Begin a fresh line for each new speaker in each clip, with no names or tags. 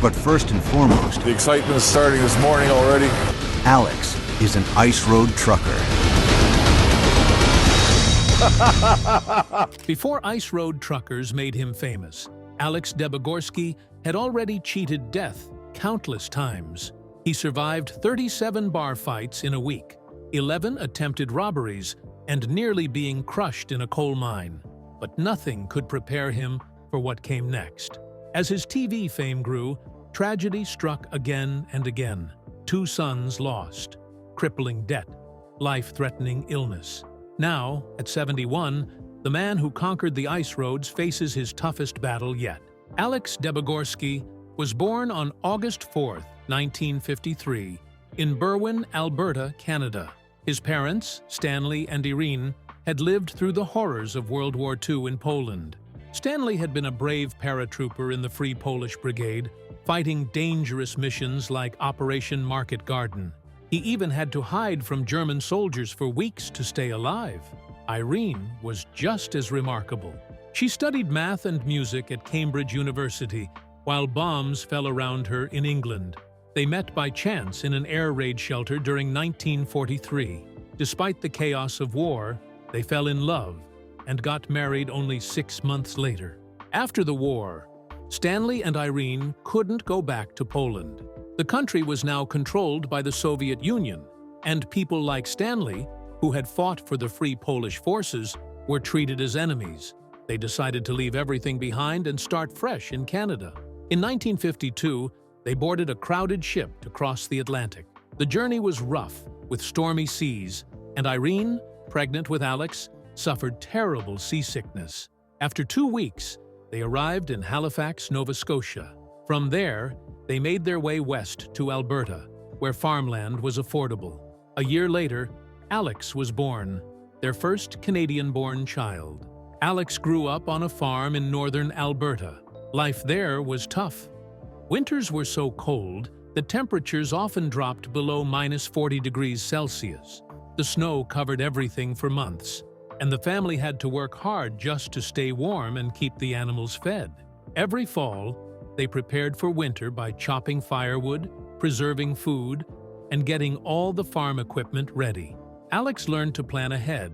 But first and foremost,
The excitement is starting this morning already.
Alex is an ice road trucker.
Before ice road truckers made him famous, Alex Debogorski had already cheated death countless times. He survived 37 bar fights in a week, 11 attempted robberies, and nearly being crushed in a coal mine. But nothing could prepare him for what came next. As his TV fame grew, tragedy struck again and again. 2 sons lost, crippling debt, life-threatening illness. Now, at 71, the man who conquered the ice roads faces his toughest battle yet. Alex Debogorski was born on August 4, 1953, in Berwyn, Alberta, Canada. His parents, Stanley and Irene, had lived through the horrors of World War II in Poland. Stanley had been a brave paratrooper in the Free Polish Brigade, fighting dangerous missions like Operation Market Garden. He even had to hide from German soldiers for weeks to stay alive. Irene was just as remarkable. She studied math and music at Cambridge University, while bombs fell around her in England. They met by chance in an air raid shelter during 1943. Despite the chaos of war, they fell in love and got married only 6 months later. After the war, Stanley and Irene couldn't go back to Poland. The country was now controlled by the Soviet Union, and people like Stanley, who had fought for the Free Polish forces, were treated as enemies. They decided to leave everything behind and start fresh in Canada. In 1952, they boarded a crowded ship to cross the Atlantic. The journey was rough, with stormy seas, and Irene, pregnant with Alex, suffered terrible seasickness. After 2 weeks, they arrived in Halifax, Nova Scotia. From there, they made their way west to Alberta, where farmland was affordable. A year later, Alex was born, their first Canadian-born child. Alex grew up on a farm in northern Alberta. Life there was tough. Winters were so cold that temperatures often dropped below -40 degrees Celsius. The snow covered everything for months, and the family had to work hard just to stay warm and keep the animals fed. Every fall, they prepared for winter by chopping firewood, preserving food, and getting all the farm equipment ready. Alex learned to plan ahead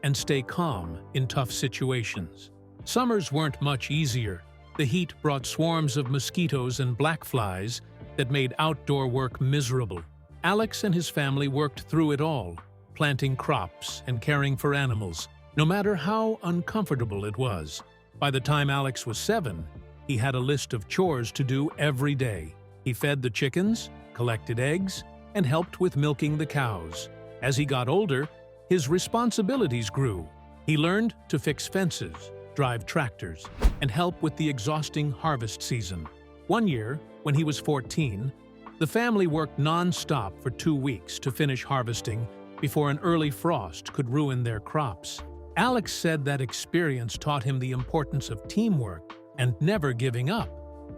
and stay calm in tough situations. Summers weren't much easier. The heat brought swarms of mosquitoes and black flies that made outdoor work miserable. Alex and his family worked through it all, planting crops and caring for animals, no matter how uncomfortable it was. By the time Alex was 7, he had a list of chores to do every day. He fed the chickens, collected eggs, and helped with milking the cows. As he got older, his responsibilities grew. He learned to fix fences, drive tractors, and help with the exhausting harvest season. One year, when he was 14, the family worked non-stop for 2 weeks to finish harvesting before an early frost could ruin their crops. Alex said that experience taught him the importance of teamwork and never giving up,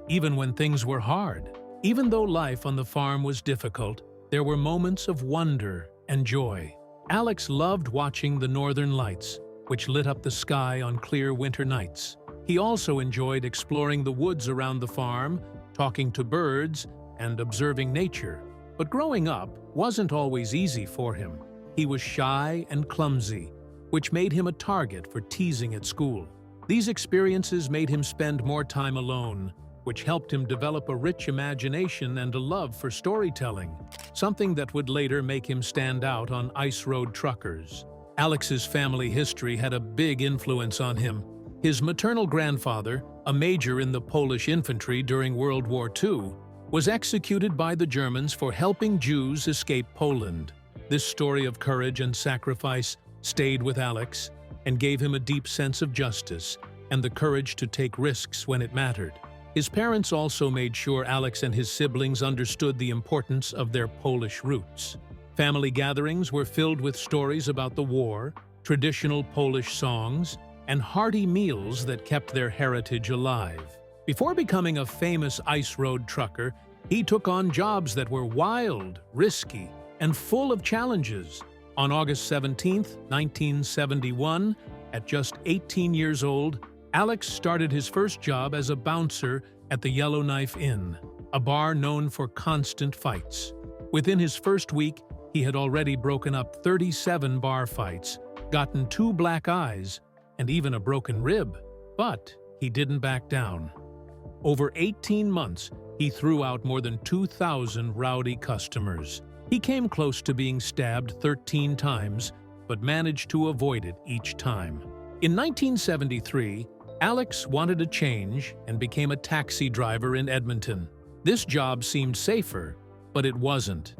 even when things were hard. Even though life on the farm was difficult, there were moments of wonder and joy. Alex loved watching the northern lights, which lit up the sky on clear winter nights. He also enjoyed exploring the woods around the farm, talking to birds, and observing nature. But growing up wasn't always easy for him. He was shy and clumsy, which made him a target for teasing at school. These experiences made him spend more time alone, which helped him develop a rich imagination and a love for storytelling, something that would later make him stand out on ice road truckers. Alex's family history had a big influence on him. His maternal grandfather, a major in the Polish infantry during World War II, was executed by the Germans for helping Jews escape Poland. This story of courage and sacrifice stayed with Alex and gave him a deep sense of justice and the courage to take risks when it mattered. His parents also made sure Alex and his siblings understood the importance of their Polish roots. Family gatherings were filled with stories about the war, traditional Polish songs, and hearty meals that kept their heritage alive. Before becoming a famous ice road trucker, he took on jobs that were wild, risky, and full of challenges. On August 17, 1971, at just 18 years old, Alex started his first job as a bouncer at the Yellowknife Inn. a bar known for constant fights. Within his first week, he had already broken up 37 bar fights, gotten 2 black eyes, and even a broken rib. But he didn't back down. Over 18 months, he threw out more than 2,000 rowdy customers. He came close to being stabbed 13 times, but managed to avoid it each time. In 1973, Alex wanted a change and became a taxi driver in Edmonton. This job seemed safer, but it wasn't.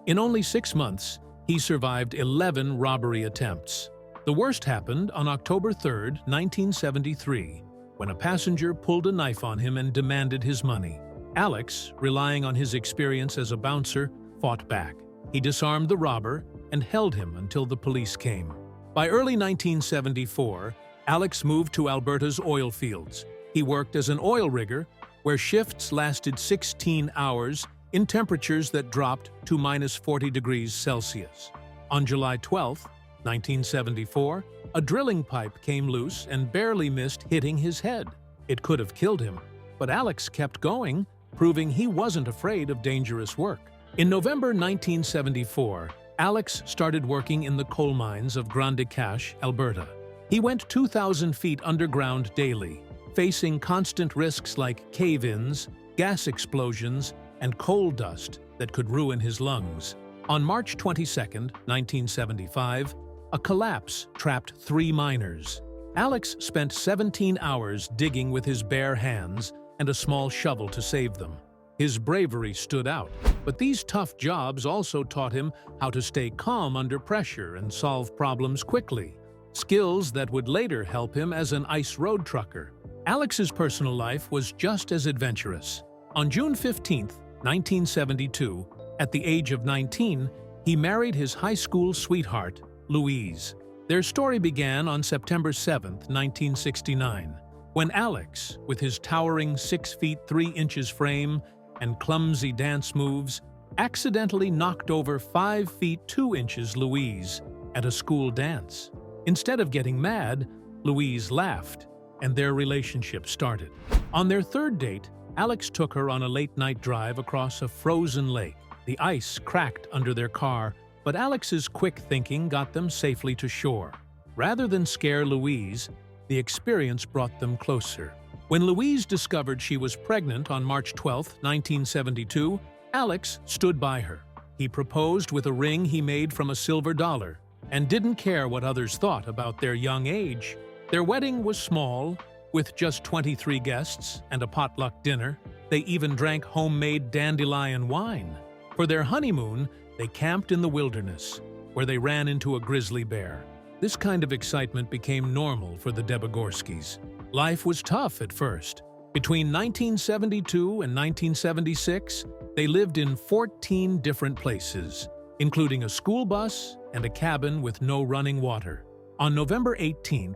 In only 6 months, he survived 11 robbery attempts. The worst happened on October 3, 1973, when a passenger pulled a knife on him and demanded his money. Alex, relying on his experience as a bouncer, fought back. He disarmed the robber and held him until the police came. By early 1974, Alex moved to Alberta's oil fields. He worked as an oil rigger, where shifts lasted 16 hours in temperatures that dropped to -40 degrees Celsius. On July 12, 1974, a drilling pipe came loose and barely missed hitting his head. It could have killed him, but Alex kept going, proving he wasn't afraid of dangerous work. In November 1974, Alex started working in the coal mines of Grande Cache, Alberta. He went 2,000 feet underground daily, facing constant risks like cave-ins, gas explosions, and coal dust that could ruin his lungs. On March 22, 1975, a collapse trapped 3 miners. Alex spent 17 hours digging with his bare hands and a small shovel to save them. His bravery stood out, but these tough jobs also taught him how to stay calm under pressure and solve problems quickly, skills that would later help him as an ice road trucker. Alex's personal life was just as adventurous. On June 15, 1972, at the age of 19, he married his high school sweetheart, Louise. Their story began on September 7, 1969, when Alex, with his towering 6 feet 3 inches frame and clumsy dance moves, accidentally knocked over 5 feet 2 inches Louise at a school dance. Instead of getting mad, Louise laughed, and their relationship started. On their 3rd date, Alex took her on a late-night drive across a frozen lake. The ice cracked under their car, but Alex's quick thinking got them safely to shore. Rather than scare Louise, the experience brought them closer. When Louise discovered she was pregnant on March 12, 1972, Alex stood by her. He proposed with a ring he made from a silver dollar and didn't care what others thought about their young age. Their wedding was small, with just 23 guests and a potluck dinner. They even drank homemade dandelion wine. For their honeymoon, they camped in the wilderness, where they ran into a grizzly bear. This kind of excitement became normal for the Debogorskis. Life was tough at first. Between 1972 and 1976, they lived in 14 different places, including a school bus and a cabin with no running water. On November 18,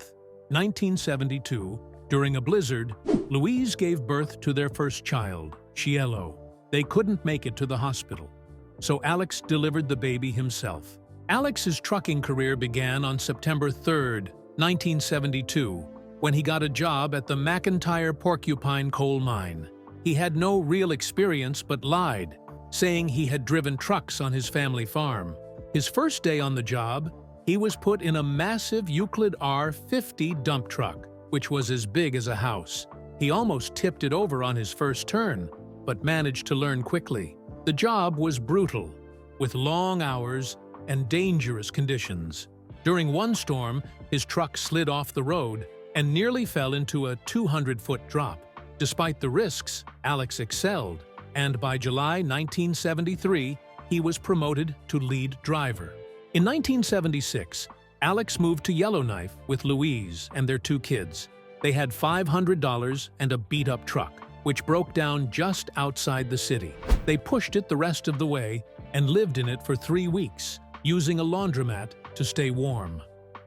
1972, during a blizzard, Louise gave birth to their first child, Cielo. They couldn't make it to the hospital, so Alex delivered the baby himself. Alex's trucking career began on September 3, 1972, when he got a job at the McIntyre Porcupine coal mine. He had no real experience but lied, saying he had driven trucks on his family farm. His first day on the job, he was put in a massive Euclid R50 dump truck, which was as big as a house. He almost tipped it over on his first turn, but managed to learn quickly. The job was brutal, with long hours and dangerous conditions. During one storm, his truck slid off the road and nearly fell into a 200-foot drop. Despite the risks, Alex excelled, and by July 1973, he was promoted to lead driver. In 1976, Alex moved to Yellowknife with Louise and their 2 kids. They had $500 and a beat-up truck, which broke down just outside the city. They pushed it the rest of the way and lived in it for 3 weeks, using a laundromat to stay warm.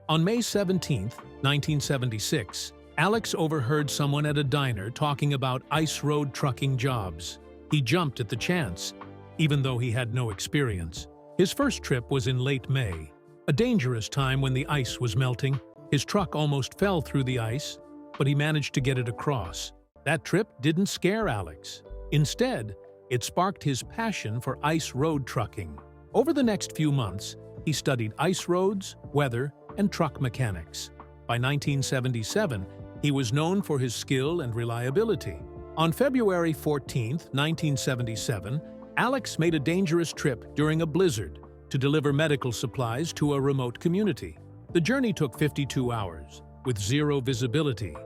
On May 17, 1976, Alex overheard someone at a diner talking about ice road trucking jobs. He jumped at the chance, even though he had no experience. His first trip was in late May, a dangerous time when the ice was melting. His truck almost fell through the ice, but he managed to get it across. That trip didn't scare Alex. Instead, It sparked his passion for ice road trucking. Over the next few months, he studied ice roads, weather, and truck mechanics. By 1977, he was known for his skill and reliability. On February 14, 1977, Alex made a dangerous trip during a blizzard to deliver medical supplies to a remote community. The journey took 52 hours, with zero visibility,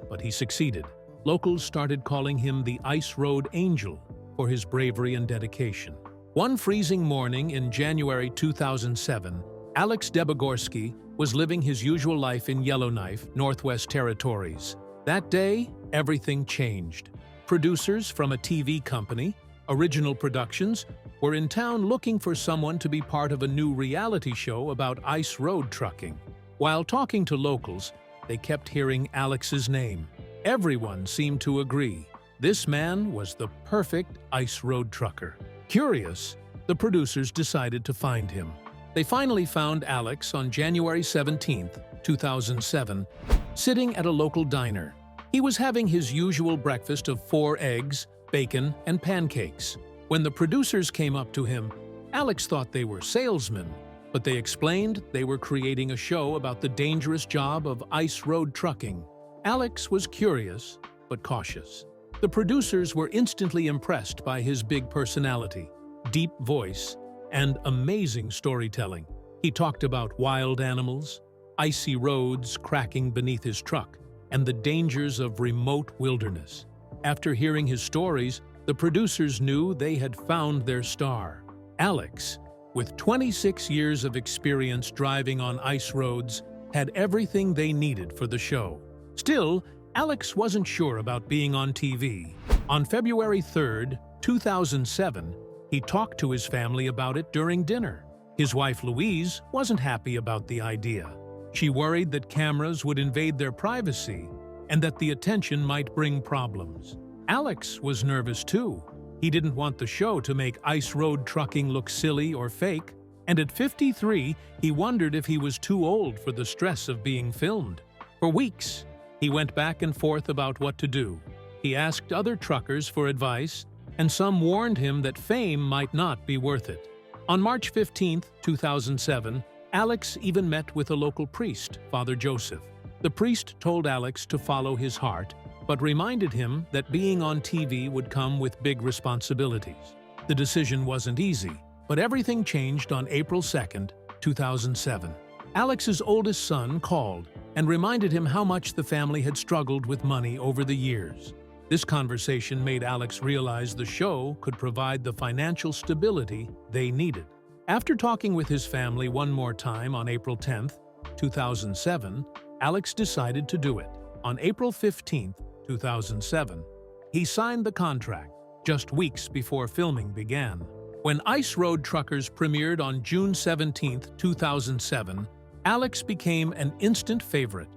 but he succeeded. Locals started calling him the Ice Road Angel for his bravery and dedication. One freezing morning in January 2007, Alex Debogorski was living his usual life in Yellowknife, Northwest Territories. That day, everything changed. Producers from a TV company, Original Productions, were in town looking for someone to be part of a new reality show about ice road trucking. While talking to locals, they kept hearing Alex's name. Everyone seemed to agree. This man was the perfect ice road trucker. Curious, the producers decided to find him. They finally found Alex on January 17, 2007, sitting at a local diner. He was having his usual breakfast of 4 eggs, bacon, and pancakes. When the producers came up to him, Alex thought they were salesmen, but they explained they were creating a show about the dangerous job of ice road trucking. Alex was curious, but cautious. The producers were instantly impressed by his big personality, deep voice, and amazing storytelling. He talked about wild animals, icy roads cracking beneath his truck, and the dangers of remote wilderness. After hearing his stories, the producers knew they had found their star. Alex, with 26 years of experience driving on ice roads, had everything they needed for the show. Still, Alex wasn't sure about being on TV. On February 3, 2007, he talked to his family about it during dinner. His wife Louise wasn't happy about the idea. She worried that cameras would invade their privacy and that the attention might bring problems. Alex was nervous too. He didn't want the show to make ice road trucking look silly or fake, and at 53, he wondered if he was too old for the stress of being filmed. For weeks, he went back and forth about what to do. He asked other truckers for advice, and some warned him that fame might not be worth it. On March 15, 2007, Alex even met with a local priest, Father Joseph. The priest told Alex to follow his heart, but reminded him that being on TV would come with big responsibilities. The decision wasn't easy, but everything changed on April 2, 2007. Alex's oldest son called and reminded him how much the family had struggled with money over the years. This conversation made Alex realize the show could provide the financial stability they needed. After talking with his family one more time on April 10, 2007, Alex decided to do it. On April 15, 2007, he signed the contract just weeks before filming began. When Ice Road Truckers premiered on June 17, 2007, Alex became an instant favorite.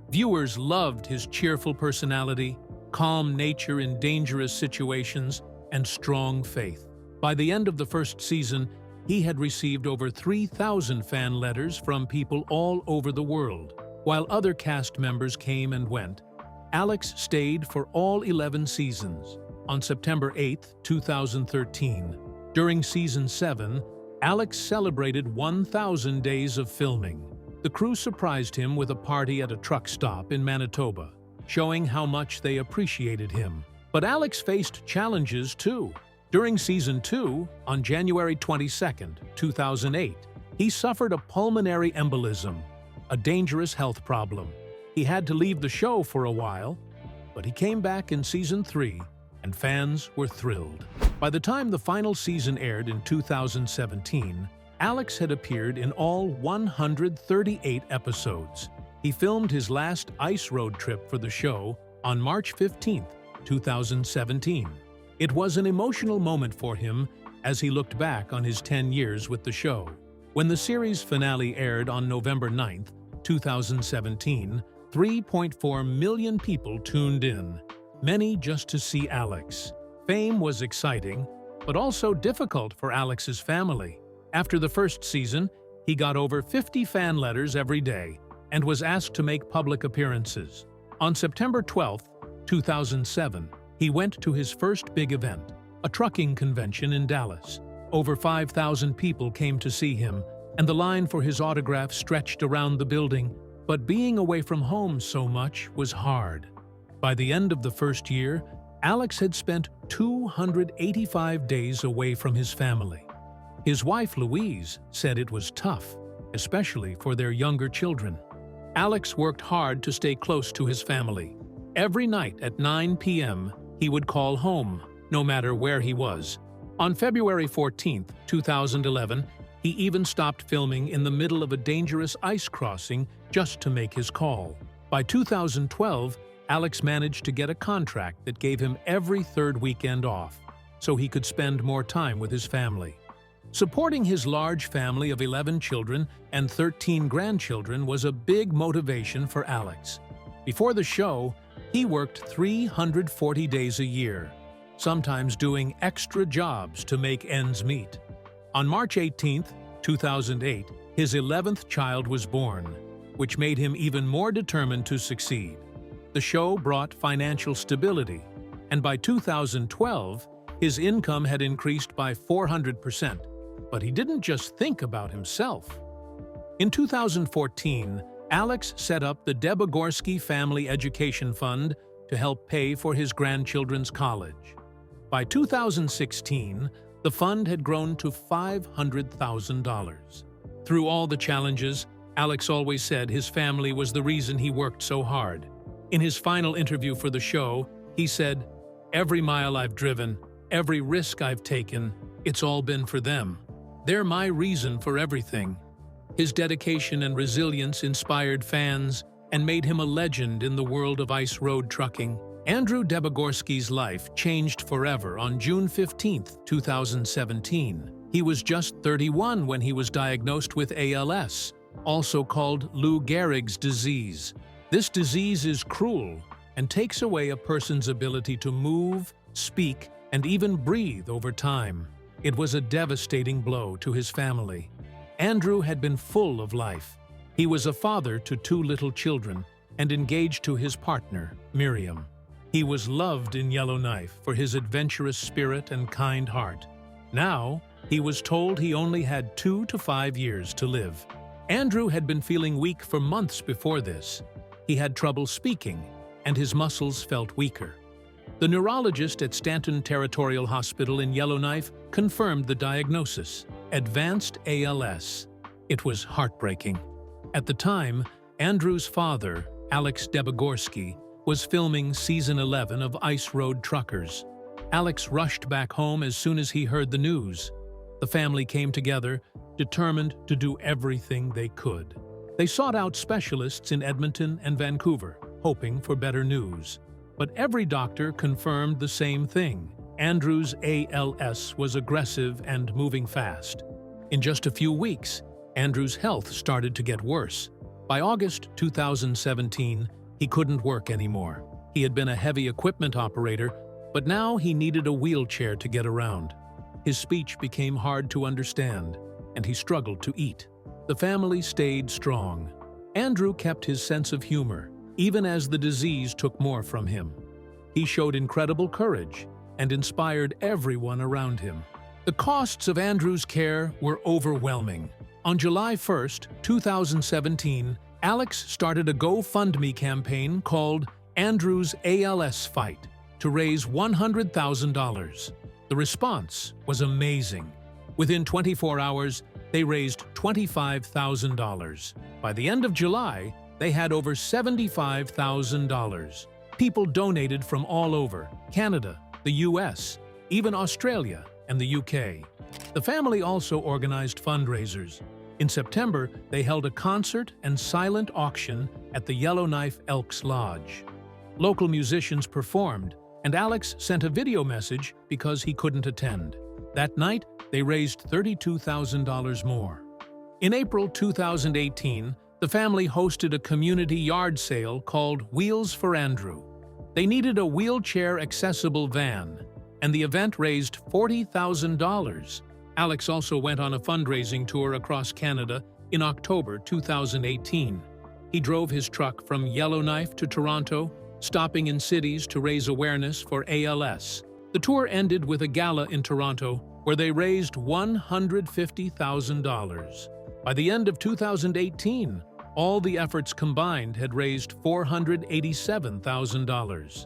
Viewers loved his cheerful personality, calm nature in dangerous situations, and strong faith. By the end of the first season, he had received over 3,000 fan letters from people all over the world. While other cast members came and went, Alex stayed for all 11 seasons. On September 8, 2013, during Season 7, Alex celebrated 1,000 days of filming. The crew surprised him with a party at a truck stop in Manitoba, showing how much they appreciated him. But Alex faced challenges too. During Season 2, on January 22, 2008, he suffered a pulmonary embolism, a dangerous health problem. He had to leave the show for a while, but he came back in Season 3, and fans were thrilled. By the time the final season aired in 2017, Alex had appeared in all 138 episodes. He filmed his last ice road trip for the show on March 15, 2017. It was an emotional moment for him as he looked back on his 10 years with the show. When the series finale aired on November 9, 2017, 3.4 million people tuned in, many just to see Alex. Fame was exciting, but also difficult for Alex's family. After the first season, he got over 50 fan letters every day and was asked to make public appearances. On September 12, 2007, he went to his first big event, a trucking convention in Dallas. Over 5,000 people came to see him, and the line for his autograph stretched around the building, but being away from home so much was hard. By the end of the first year, Alex had spent 285 days away from his family. His wife, Louise, said it was tough, especially for their younger children. Alex worked hard to stay close to his family. Every night at 9 p.m., he would call home, no matter where he was. On February 14, 2011, he even stopped filming in the middle of a dangerous ice crossing just to make his call. By 2012, Alex managed to get a contract that gave him every third weekend off, so he could spend more time with his family. Supporting his large family of 11 children and 13 grandchildren was a big motivation for Alex. Before the show, he worked 340 days a year, sometimes doing extra jobs to make ends meet. On March 18, 2008, his 11th child was born, which made him even more determined to succeed. The show brought financial stability, and by 2012, his income had increased by 400%. But he didn't just think about himself. In 2014, Alex set up the Debogorski Family Education Fund to help pay for his grandchildren's college. By 2016, the fund had grown to $500,000. Through all the challenges, Alex always said his family was the reason he worked so hard. In his final interview for the show, he said, "Every mile I've driven, every risk I've taken, it's all been for them. They're my reason for everything." His dedication and resilience inspired fans and made him a legend in the world of ice road trucking. Andrew Debogorski's life changed forever on June 15, 2017. He was just 31 when he was diagnosed with ALS, also called Lou Gehrig's disease. This disease is cruel and takes away a person's ability to move, speak, and even breathe over time. It was a devastating blow to his family. Andrew had been full of life. He was a father to 2 little children and engaged to his partner, Miriam. He was loved in Yellowknife for his adventurous spirit and kind heart. Now, he was told he only had 2 to 5 years to live. Andrew had been feeling weak for months before this. He had trouble speaking, and his muscles felt weaker. The neurologist at Stanton Territorial Hospital in Yellowknife confirmed the diagnosis: advanced ALS. It was heartbreaking. At the time, Andrew's father, Alex Debogorski, was filming season 11 of Ice Road Truckers. Alex rushed back home as soon as he heard the news. The family came together, determined to do everything they could. They sought out specialists in Edmonton and Vancouver, hoping for better news. But every doctor confirmed the same thing: Andrew's ALS was aggressive and moving fast. In just a few weeks, Andrew's health started to get worse. By August 2017, he couldn't work anymore. He had been a heavy equipment operator, but now he needed a wheelchair to get around. His speech became hard to understand, and he struggled to eat. The family stayed strong. Andrew kept his sense of humor, even as the disease took more from him. He showed incredible courage and inspired everyone around him. The costs of Andrew's care were overwhelming. On July 1, 2017, Alex started a GoFundMe campaign called Andrew's ALS Fight to raise $100,000. The response was amazing. Within 24 hours, they raised $25,000. By the end of July, they had over $75,000. People donated from all over: Canada, the US, even Australia and the UK. The family also organized fundraisers. In September, they held a concert and silent auction at the Yellowknife Elks Lodge. Local musicians performed, and Alex sent a video message because he couldn't attend. That night, they raised $32,000 more. In April 2018, the family hosted a community yard sale called Wheels for Andrew. They needed a wheelchair-accessible van, and the event raised $40,000. Alex also went on a fundraising tour across Canada in October 2018. He drove his truck from Yellowknife to Toronto, stopping in cities to raise awareness for ALS. The tour ended with a gala in Toronto where they raised $150,000. By the end of 2018, all the efforts combined had raised $487,000.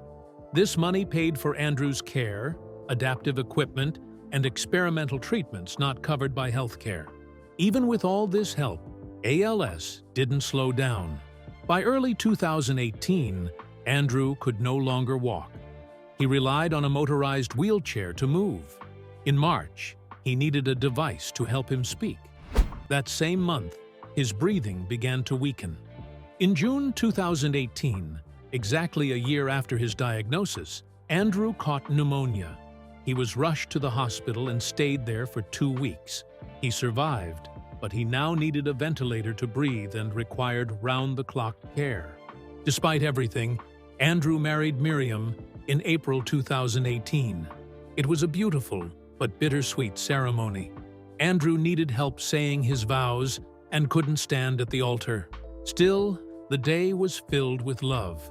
This money paid for Andrew's care, adaptive equipment, and experimental treatments not covered by healthcare. Even with all this help, ALS didn't slow down. By early 2018, Andrew could no longer walk. He relied on a motorized wheelchair to move. In March, he needed a device to help him speak. That same month, his breathing began to weaken. In June 2018, exactly a year after his diagnosis, Andrew caught pneumonia. He was rushed to the hospital and stayed there for 2 weeks. He survived, but he now needed a ventilator to breathe and required round-the-clock care. Despite everything, Andrew married Miriam in April 2018. It was a beautiful but bittersweet ceremony. Andrew needed help saying his vows and couldn't stand at the altar. Still, the day was filled with love.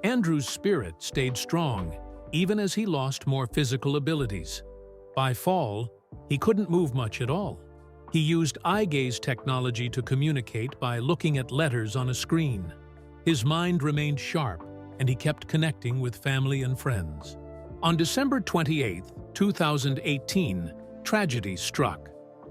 Andrew's spirit stayed strong, even as he lost more physical abilities. By fall, he couldn't move much at all. He used eye gaze technology to communicate by looking at letters on a screen. His mind remained sharp, and he kept connecting with family and friends. On December 28, 2018, tragedy struck.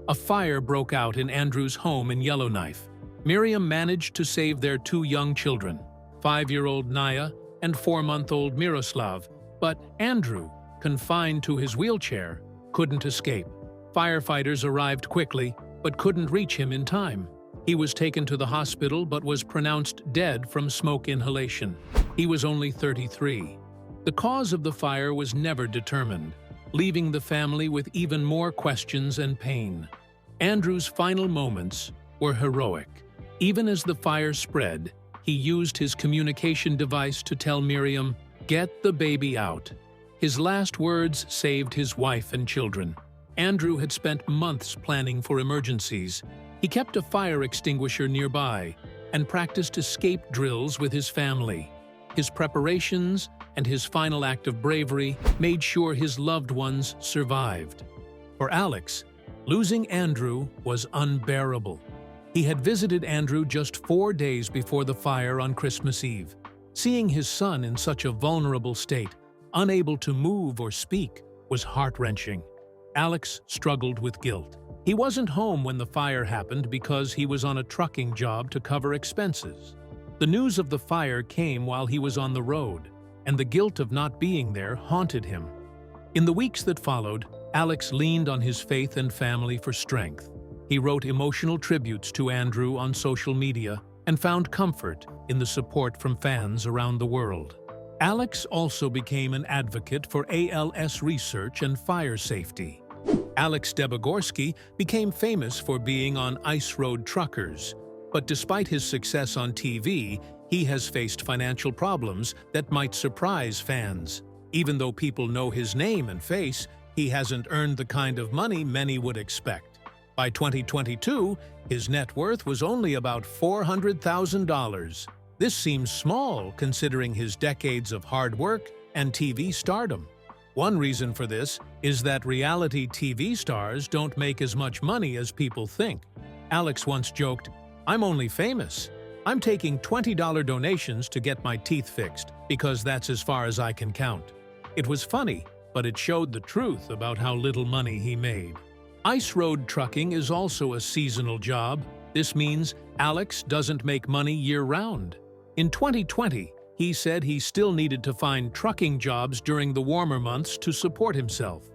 A fire broke out in Andrew's home in Yellowknife. Miriam managed to save their 2 young children, 5-year-old Naya and 4-month-old Miroslav, but Andrew, confined to his wheelchair, couldn't escape. Firefighters arrived quickly, but couldn't reach him in time. He was taken to the hospital but was pronounced dead from smoke inhalation. He was only 33. The cause of the fire was never determined, leaving the family with even more questions and pain. Andrew's final moments were heroic. Even as the fire spread, he used his communication device to tell Miriam, "Get the baby out." His last words saved his wife and children. Andrew had spent months planning for emergencies. He kept a fire extinguisher nearby and practiced escape drills with his family. His preparations and his final act of bravery made sure his loved ones survived. For Alex, losing Andrew was unbearable. He had visited Andrew just 4 days before the fire on Christmas Eve. Seeing his son in such a vulnerable state, unable to move or speak, was heart-wrenching. Alex struggled with guilt. He wasn't home when the fire happened because he was on a trucking job to cover expenses. The news of the fire came while he was on the road, and the guilt of not being there haunted him. In the weeks that followed, Alex leaned on his faith and family for strength. He wrote emotional tributes to Andrew on social media and found comfort in the support from fans around the world. Alex also became an advocate for ALS research and fire safety. Alex Debogorski became famous for being on Ice Road Truckers, but despite his success on TV, he has faced financial problems that might surprise fans. Even though people know his name and face, he hasn't earned the kind of money many would expect. By 2022, his net worth was only about $400,000. This seems small considering his decades of hard work and TV stardom. One reason for this is that reality TV stars don't make as much money as people think. Alex once joked, "I'm only famous. I'm taking $20 donations to get my teeth fixed because that's as far as I can count." It was funny, but it showed the truth about how little money he made. Ice road trucking is also a seasonal job. This means Alex doesn't make money year-round. In 2020, he said he still needed to find trucking jobs during the warmer months to support himself.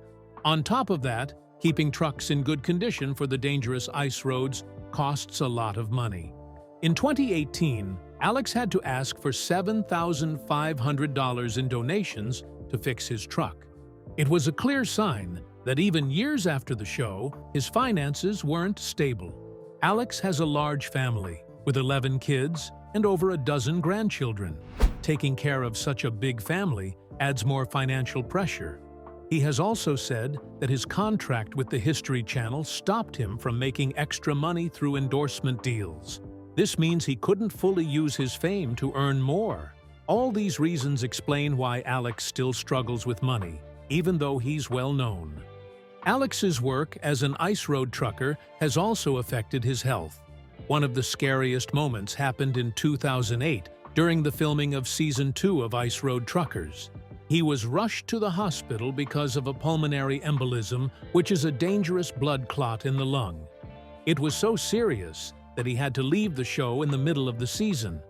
On top of that, keeping trucks in good condition for the dangerous ice roads costs a lot of money. In 2018, Alex had to ask for $7,500 in donations to fix his truck. It was a clear sign that even years after the show, his finances weren't stable. Alex has a large family, with 11 kids and over a dozen grandchildren. Taking care of such a big family adds more financial pressure. He has also said that his contract with the History Channel stopped him from making extra money through endorsement deals. This means he couldn't fully use his fame to earn more. All these reasons explain why Alex still struggles with money, even though he's well known. Alex's work as an ice road trucker has also affected his health. One of the scariest moments happened in 2008 during the filming of Season 2 of Ice Road Truckers. He was rushed to the hospital because of a pulmonary embolism, which is a dangerous blood clot in the lung. It was so serious that he had to leave the show in the middle of the season.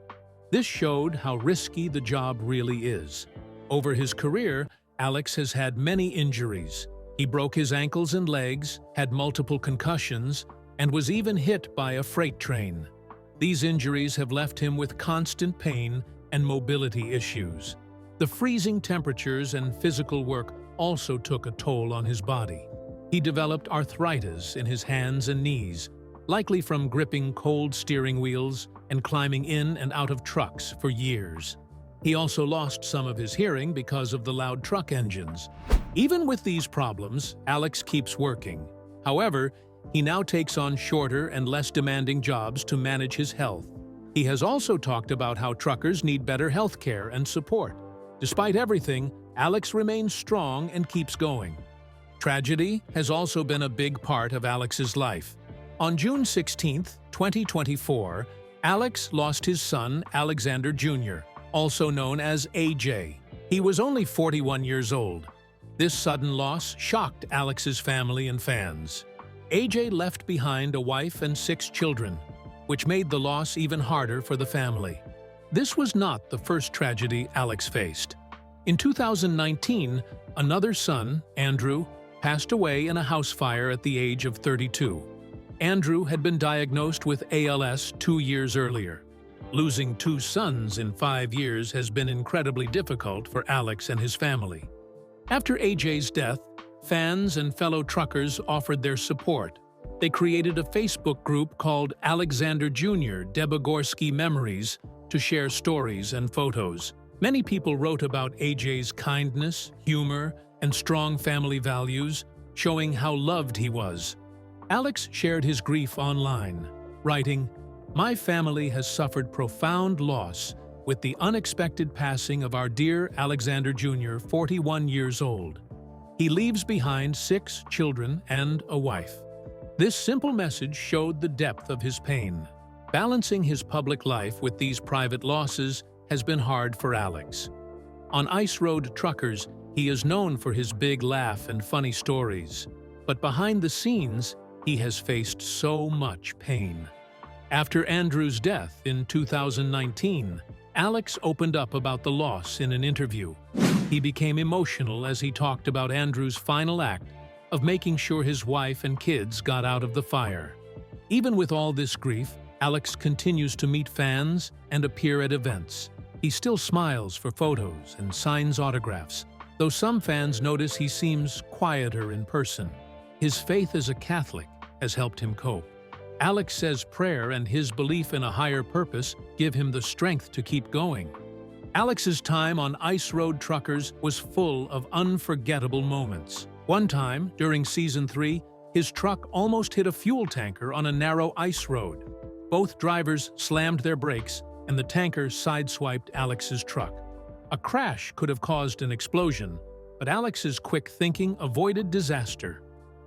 This showed how risky the job really is. Over his career, Alex has had many injuries. He broke his ankles and legs, had multiple concussions, and was even hit by a freight train. These injuries have left him with constant pain and mobility issues. The freezing temperatures and physical work also took a toll on his body. He developed arthritis in his hands and knees, likely from gripping cold steering wheels and climbing in and out of trucks for years. He also lost some of his hearing because of the loud truck engines. Even with these problems, Alex keeps working. However, he now takes on shorter and less demanding jobs to manage his health. He has also talked about how truckers need better health care and support. Despite everything, Alex remains strong and keeps going. Tragedy has also been a big part of Alex's life. On June 16, 2024, Alex lost his son, Alexander Jr., also known as AJ. He was only 41 years old. This sudden loss shocked Alex's family and fans. AJ left behind a wife and 6 children, which made the loss even harder for the family. This was not the first tragedy Alex faced. In 2019, another son, Andrew, passed away in a house fire at the age of 32. Andrew had been diagnosed with ALS 2 years earlier. Losing 2 sons in 5 years has been incredibly difficult for Alex and his family. After AJ's death, fans and fellow truckers offered their support. They created a Facebook group called Alexander Jr. Debogorski Memories to share stories and photos. Many people wrote about AJ's kindness, humor, and strong family values, showing how loved he was. Alex shared his grief online, writing, "My family has suffered profound loss with the unexpected passing of our dear Alexander Jr., 41 years old. He leaves behind 6 children and a wife." This simple message showed the depth of his pain. Balancing his public life with these private losses has been hard for Alex. On Ice Road Truckers, he is known for his big laugh and funny stories. But behind the scenes, he has faced so much pain. After Andrew's death in 2019, Alex opened up about the loss in an interview. He became emotional as he talked about Andrew's final act of making sure his wife and kids got out of the fire. Even with all this grief, Alex continues to meet fans and appear at events. He still smiles for photos and signs autographs, though some fans notice he seems quieter in person. His faith as a Catholic has helped him cope. Alex says prayer and his belief in a higher purpose give him the strength to keep going. Alex's time on Ice Road Truckers was full of unforgettable moments. One time, during Season 3, his truck almost hit a fuel tanker on a narrow ice road. Both drivers slammed their brakes, and the tanker sideswiped Alex's truck. A crash could have caused an explosion, but Alex's quick thinking avoided disaster.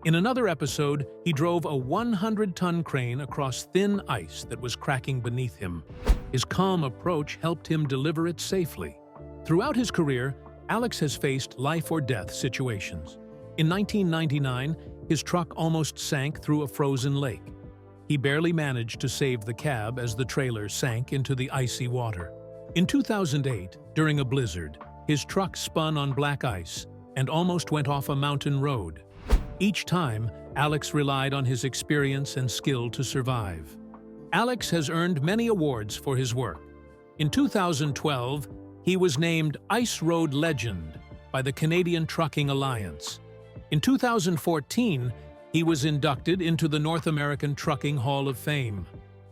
In another episode, he drove a 100-ton crane across thin ice that was cracking beneath him. His calm approach helped him deliver it safely. Throughout his career, Alex has faced life-or-death situations. In 1999, his truck almost sank through a frozen lake. He barely managed to save the cab as the trailer sank into the icy water. In 2008, during a blizzard, his truck spun on black ice and almost went off a mountain road. Each time, Alex relied on his experience and skill to survive. Alex has earned many awards for his work. In 2012, he was named Ice Road Legend by the Canadian Trucking Alliance. In 2014, he was inducted into the North American Trucking Hall of Fame.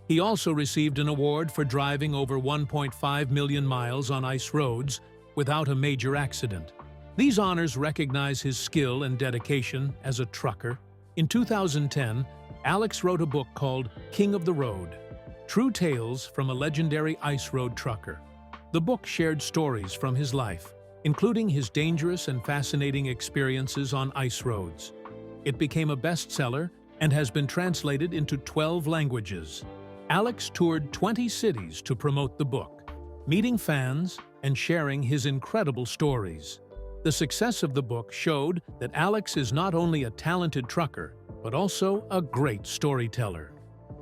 He also received an award for driving over 1.5 million miles on ice roads without a major accident. These honors recognize his skill and dedication as a trucker. In 2010, Alex wrote a book called King of the Road: True Tales from a Legendary Ice Road Trucker. The book shared stories from his life, including his dangerous and fascinating experiences on ice roads. It became a bestseller and has been translated into 12 languages. Alex toured 20 cities to promote the book, meeting fans and sharing his incredible stories. The success of the book showed that Alex is not only a talented trucker, but also a great storyteller.